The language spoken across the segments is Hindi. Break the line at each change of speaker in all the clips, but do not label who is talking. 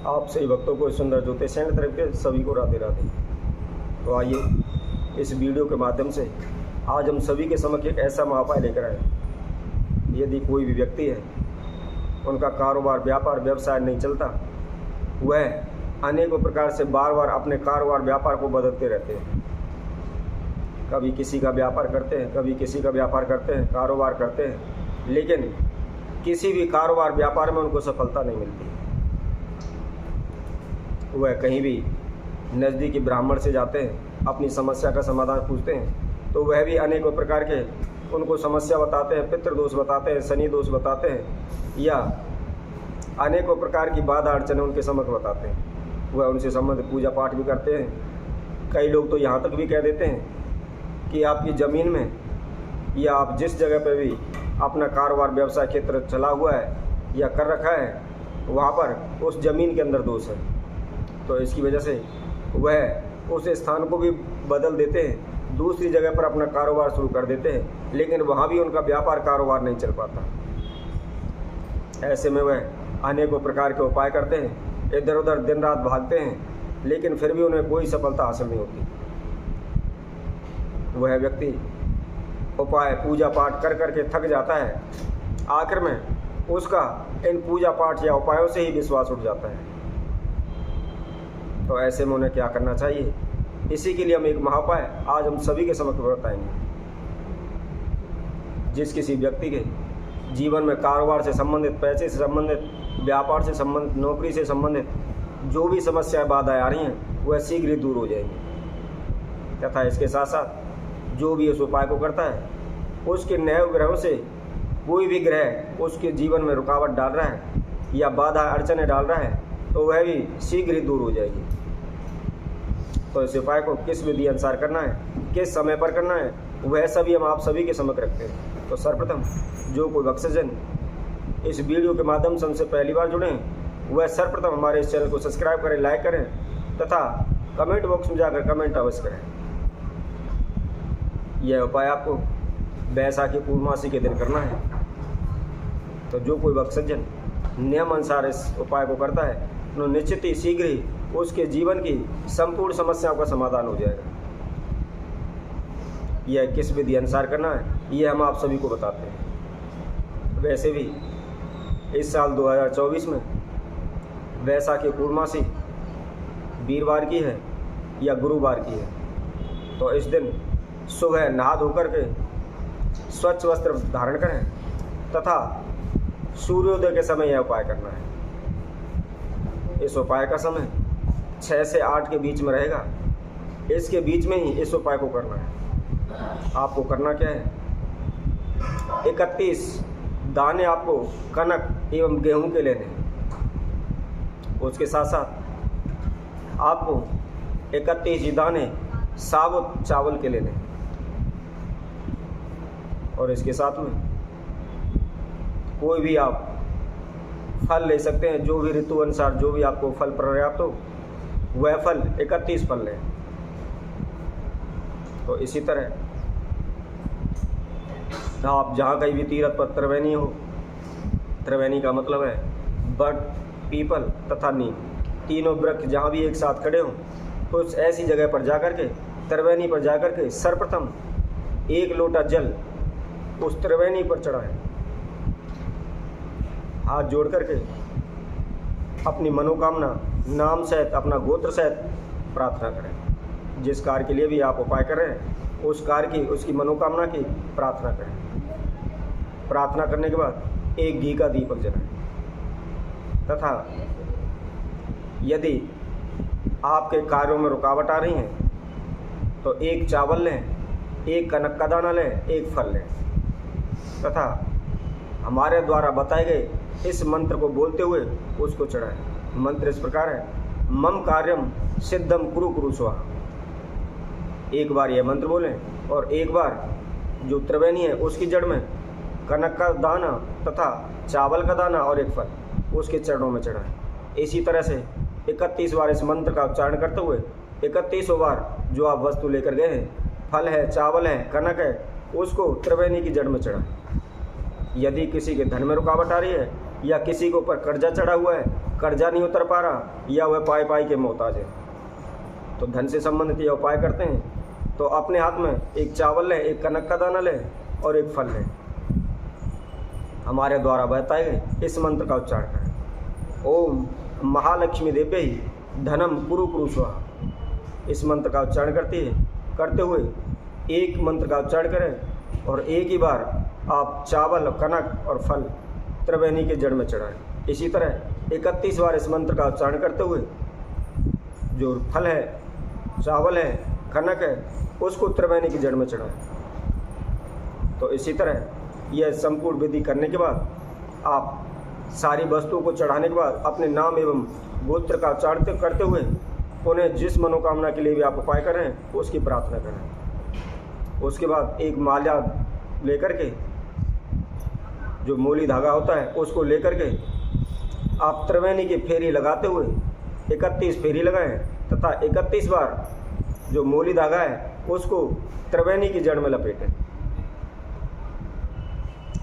आप सभी भक्तों को सुंदर ज्योतिष सेंटर तरफ के सभी को राधे राधे। तो आइए इस वीडियो के माध्यम से आज हम सभी के समक्ष एक ऐसा महाउपाय लेकर आए। यदि कोई भी व्यक्ति है, उनका कारोबार व्यापार व्यवसाय नहीं चलता, वह अनेकों प्रकार से बार बार अपने कारोबार व्यापार को बदलते रहते हैं। कभी किसी का व्यापार करते हैं, कभी किसी का व्यापार करते हैं, कारोबार करते हैं, लेकिन किसी भी कारोबार व्यापार में उनको सफलता नहीं मिलती। वह कहीं भी नज़दीकी ब्राह्मण से जाते हैं, अपनी समस्या का समाधान पूछते हैं, तो वह भी अनेकों प्रकार के उनको समस्या बताते हैं, पितृदोष बताते हैं, शनि दोष बताते हैं, या अनेकों प्रकार की बाधा अड़चने उनके समक्ष बताते हैं। वह उनसे संबंधित पूजा पाठ भी करते हैं। कई लोग तो यहाँ तक भी कह देते हैं कि आपकी ज़मीन में या आप जिस जगह पर भी अपना कारोबार व्यवसाय क्षेत्र चला हुआ है या कर रखा है, वहाँ पर उस ज़मीन के अंदर दोष है। तो इसकी वजह से वह उस स्थान को भी बदल देते हैं, दूसरी जगह पर अपना कारोबार शुरू कर देते हैं, लेकिन वहाँ भी उनका व्यापार कारोबार नहीं चल पाता। ऐसे में वह अनेकों प्रकार के उपाय करते हैं, इधर उधर दिन रात भागते हैं, लेकिन फिर भी उन्हें कोई सफलता हासिल नहीं होती। वह व्यक्ति उपाय पूजा पाठ कर करके थक जाता है। आखिर में उसका इन पूजा पाठ या उपायों से ही विश्वास उठ जाता है। तो ऐसे में उन्हें क्या करना चाहिए, इसी के लिए हम एक महाउपाय आज हम सभी के समक्ष बताएंगे। जिस किसी व्यक्ति के जीवन में कारोबार से संबंधित, पैसे से संबंधित, व्यापार से संबंधित, नौकरी से संबंधित जो भी समस्याएं बाधाएं आ रही हैं, वह शीघ्र ही दूर हो जाएंगी। तथा इसके साथ साथ जो भी इस उपाय को करता है, उसके नए ग्रहों से कोई भी ग्रह उसके जीवन में रुकावट डाल रहा है या बाधा अड़चने डाल रहा है, तो वह भी शीघ्र ही दूर हो जाएगी। तो इस उपाय को किस विधि अनुसार करना है, किस समय पर करना है, वह सभी हम आप सभी के समक्ष रखते हैं। तो सर्वप्रथम जो कोई भक्तजन इस वीडियो के माध्यम से हमसे पहली बार जुड़े हैं, वह सर्वप्रथम हमारे इस चैनल को सब्सक्राइब करें, लाइक करें तथा कमेंट बॉक्स में जाकर कमेंट अवश्य करें। यह उपाय आपको बैसाखी पूर्णमासी के दिन करना है। तो जो कोई भक्तजन नियम अनुसार इस उपाय को करता है, तो निश्चित ही शीघ्र ही उसके जीवन की संपूर्ण समस्याओं का समाधान हो जाएगा। यह किस विधि अनुसार करना है, यह हम आप सभी को बताते हैं। वैसे भी इस साल 2024 में वैसाखी पूर्णमासी वीरवार की है या गुरुवार की है। तो इस दिन सुबह नहा धोकर के स्वच्छ वस्त्र धारण करें तथा सूर्योदय के समय यह उपाय करना है। इस उपाय का समय 6 से 8 के बीच में रहेगा। इसके बीच में ही इस उपाय को करना है। आपको करना क्या है, 31 दाने आपको कनक एवं गेहूं के लेने हैं। उसके साथ साथ आपको 31 दाने साबुत चावल के लेने हैं। और इसके साथ में कोई भी आप फल ले सकते हैं, जो भी ऋतु अनुसार जो भी आपको फल पर्याप्त हो, वह फल 31 फल लें। तो इसी तरह आप जहाँ कहीं भी तीर्थ पर त्रिवेणी हो, त्रिवेणी का मतलब है बट, पीपल तथा नीम, तीनों वृक्ष जहाँ भी एक साथ खड़े हों, तो ऐसी जगह पर जाकर के, त्रिवेणी पर जाकर के सर्वप्रथम 1 लोटा जल उस त्रिवेणी पर चढ़ाएं। हाथ जोड़ करके अपनी मनोकामना नाम सहित, अपना गोत्र सहित प्रार्थना करें। जिस कार्य के लिए भी आप उपाय कर रहे हैं, उस कार्य की, उसकी मनोकामना की प्रार्थना करें। प्रार्थना करने के बाद एक घी का दीपक जलाएं तथा यदि आपके कार्यों में रुकावट आ रही है, तो 1 चावल लें, 1 कनक का दाना लें, 1 फल लें तथा हमारे द्वारा बताए गए इस मंत्र को बोलते हुए उसको चढ़ाएं। मंत्र इस प्रकार है, मम कार्यम सिद्धम कुरु कुरु स्वाहा। एक बार यह मंत्र बोलें और एक बार जो त्रिवेणी है उसकी जड़ में कनक का दाना तथा चावल का दाना और 1 फल उसके चरणों में चढ़ाएं। इसी तरह से 31 बार इस मंत्र का उच्चारण करते हुए 31 बार जो आप वस्तु लेकर गए हैं, फल है, चावल है, कनक है, उसको त्रिवेणी की जड़ में चढ़ाएं। यदि किसी के धन में रुकावट आ रही है या किसी के ऊपर कर्जा चढ़ा हुआ है, कर्जा नहीं उतर पा रहा या वह पाई पाई के मोहताज है, तो धन से संबंधित यह उपाय करते हैं। तो अपने हाथ में एक चावल लें, एक कनक का दाना लें और एक फल लें। हमारे द्वारा बताए गए इस मंत्र का उच्चारण करें। ओम महालक्ष्मी देव्यै धनम कुरु कुरु स्वाहा। इस मंत्र का उच्चारण करते हुए एक मंत्र का उच्चारण करें और एक ही बार आप चावल, कनक और फल त्रिवेणी के जड़ में चढ़ाएं। इसी तरह 31 बार इस मंत्र का उच्चारण करते हुए जो फल है, चावल है, कनक है, उसको त्रिवेणी की जड़ में चढ़ाएं। तो इसी तरह यह संपूर्ण विधि करने के बाद आप सारी वस्तुओं को चढ़ाने के बाद अपने नाम एवं गोत्र का उच्चारण करते हुए उन्हें जिस मनोकामना के लिए भी आप उपाय कर रहे हैं उसकी प्रार्थना करें। उसके बाद एक माला लेकर के, जो मूली धागा होता है उसको लेकर के आप त्रिवेणी की फेरी लगाते हुए 31 फेरी लगाएं तथा 31 बार जो मूली धागा है उसको त्रिवेणी की जड़ में लपेटें।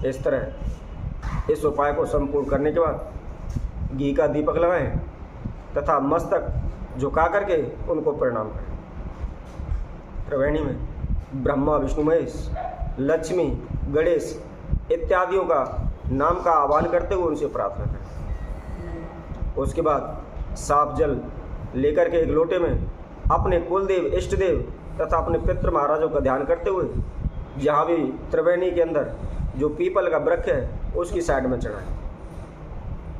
इस तरह इस उपाय को संपूर्ण करने के बाद घी का दीपक लगाएं तथा मस्तक झुका करके उनको प्रणाम करें। त्रिवेणी में ब्रह्मा, विष्णु, महेश, लक्ष्मी, गणेश इत्यादियों का नाम का आह्वान करते हुए उनसे प्रार्थना करें। उसके बाद साफ जल लेकर के एक लोटे में अपने कुलदेव, इष्ट देव तथा अपने पितृ महाराजों का ध्यान करते हुए जहाँ भी त्रिवेणी के अंदर जो पीपल का वृक्ष है उसकी साइड में चढ़ाएं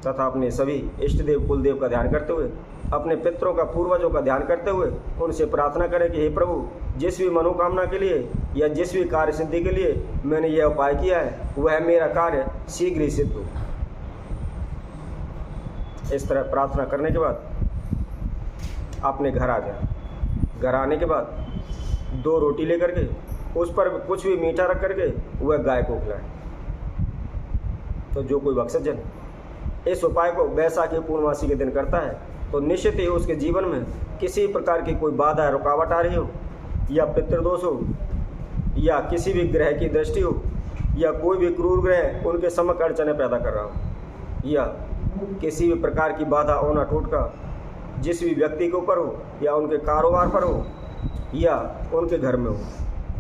तथा अपने सभी इष्ट देव, कुलदेव का ध्यान करते हुए अपने पितरों का, पूर्वजों का ध्यान करते हुए उनसे प्रार्थना करें कि हे प्रभु, जिस भी मनोकामना के लिए या जिस भी कार्य सिद्धि के लिए मैंने यह उपाय किया है वह मेरा कार्य शीघ्र ही सिद्ध हो। इस तरह प्रार्थना करने के बाद अपने घर आ जाए। घर आने के बाद 2 रोटी लेकर के उस पर कुछ भी मीठा रख करके वह गाय को खिलाए। तो जो कोई भक्तजन इस उपाय को बैसाखी पूर्णमासी के दिन करता है तो निश्चित ही उसके जीवन में किसी प्रकार की कोई बाधा, रुकावट आ रही हो या पितृदोष हो या किसी भी ग्रह की दृष्टि हो या कोई भी क्रूर ग्रह उनके समक्ष अड़चने पैदा कर रहा हो या किसी भी प्रकार की बाधा, ओना टोटका जिस भी व्यक्ति के ऊपर हो या उनके कारोबार पर हो या उनके घर में हो,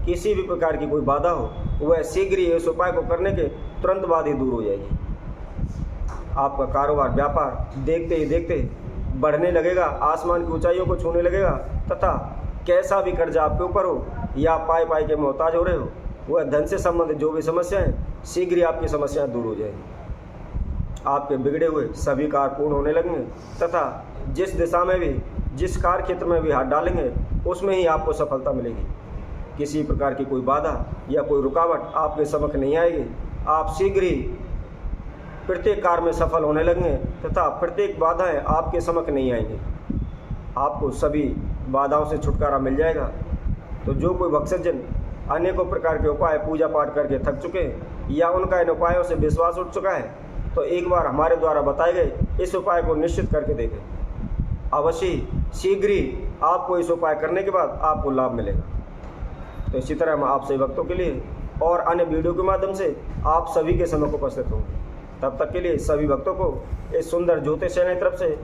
किसी भी प्रकार की कोई बाधा हो, वह शीघ्र ही इस उपाय को करने के तुरंत बाद ही दूर हो जाएगी। आपका कारोबार, व्यापार देखते ही देखते बढ़ने लगेगा, आसमान की ऊंचाइयों को छूने लगेगा तथा कैसा भी कर्जा आपके ऊपर हो या पाई पाई के मोहताज हो रहे हो, वह धन से संबंधित जो भी समस्याएं शीघ्र ही आपकी समस्याएं दूर हो जाएंगी। आपके बिगड़े हुए सभी कार्य पूर्ण होने लगेंगे तथा जिस दिशा में भी, जिस कार्य क्षेत्र में भी हाथ डालेंगे उसमें ही आपको सफलता मिलेगी। किसी प्रकार की कोई बाधा या कोई रुकावट आपके समक्ष नहीं आएगी। आप शीघ्र ही प्रत्येक कार्य में सफल होने लगेंगे तथा प्रत्येक बाधाएं आपके समक्ष नहीं आएंगी। आपको सभी बाधाओं से छुटकारा मिल जाएगा। तो जो कोई भक्तजन अनेकों प्रकार के उपाय पूजा पाठ करके थक चुके हैं या उनका इन उपायों से विश्वास उठ चुका है तो एक बार हमारे द्वारा बताए गए इस उपाय को निश्चित करके देखें। अवश्य शीघ्र ही आपको इस उपाय करने के बाद आपको लाभ मिलेगा। तो इसी तरह हम आप सभी भक्तों के लिए और अन्य वीडियो के माध्यम से आप सभी के समय को उपस्थित होंगे। तब तक के लिए सभी भक्तों को इस सुंदर ज्योतिष चैनल की तरफ से